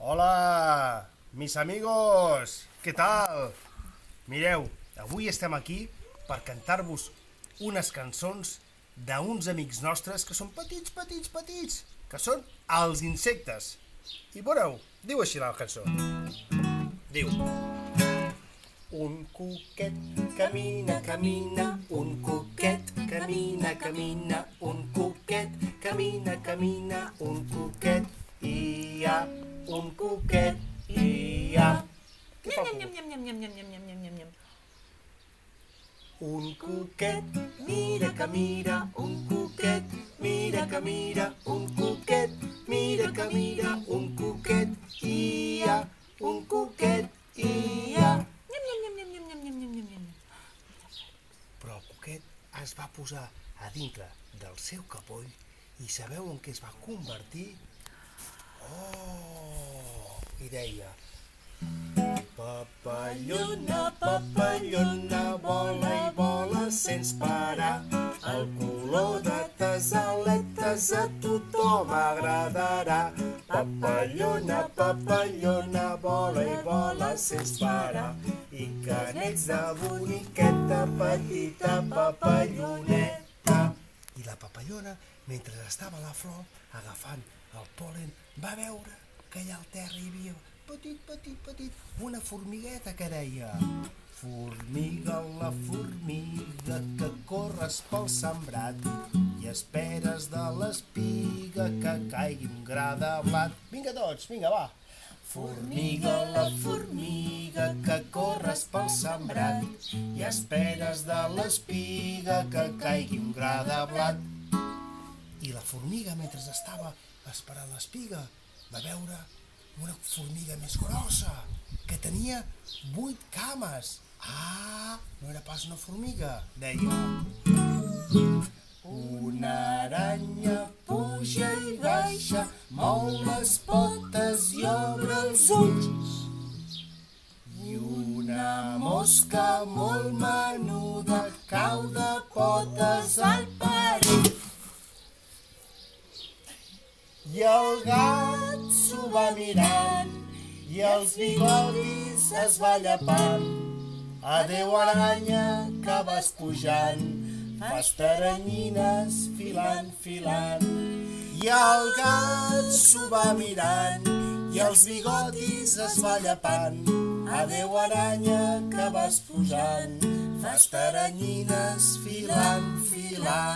Hola, mis amigos, què tal? Mireu, avui estem aquí per cantar-vos unes cançons d'uns amics nostres que són petits, que són els insectes. I veureu, diu així la cançó. Diu: un cuquet camina, camina, un cuquet camina, camina, un cuquet camina, camina, un cuquet i hi ha un cuquet i hi ha... Què fa el cuquet? Un cuquet mira que mira, un cuquet mira que mira, un cuquet mira que mira, un cuquet i hi ha un cuquet i hi ha... Però el cuquet es va posar a dintre del seu capoll i sabeu en què es va convertir? Oh! I deia: papallona, papallona, vola i vola sense parar. El color de tes aletes a tothom agradarà. Papallona, papallona, vola i vola sense parar. I que n'ets de boniqueta, petita papalloneta. I la papallona, mentre estava a la flor, agafant el pol·len, va veure que allà al terra hi havia petit, una formigueta que deia: formiga, la formiga, que corres pel sembrat i esperes de l'espiga que caigui un gra de blat. Vinga tots, vinga, va! Formiga, la formiga, que corres pel sembrat i esperes de l'espiga que caigui un gra de blat. I la formiga, mentre estava esperant l'espiga, va veure una formiga més grossa, que tenia 8 cames. Ah, no era pas una formiga, deia. Una aranya puja i baixa, mou les potes i obre els ulls. I una mosca molt menuda cau de potes al perill. I el gat s'ho va mirant i els bigotis es va llepant. Adéu aranya que vas pujant, fas taranyines filant, filant. I el gat s'ho va mirant i els bigotis es va llepant. Adéu aranya que vas pujant, fas taranyines filant, filant.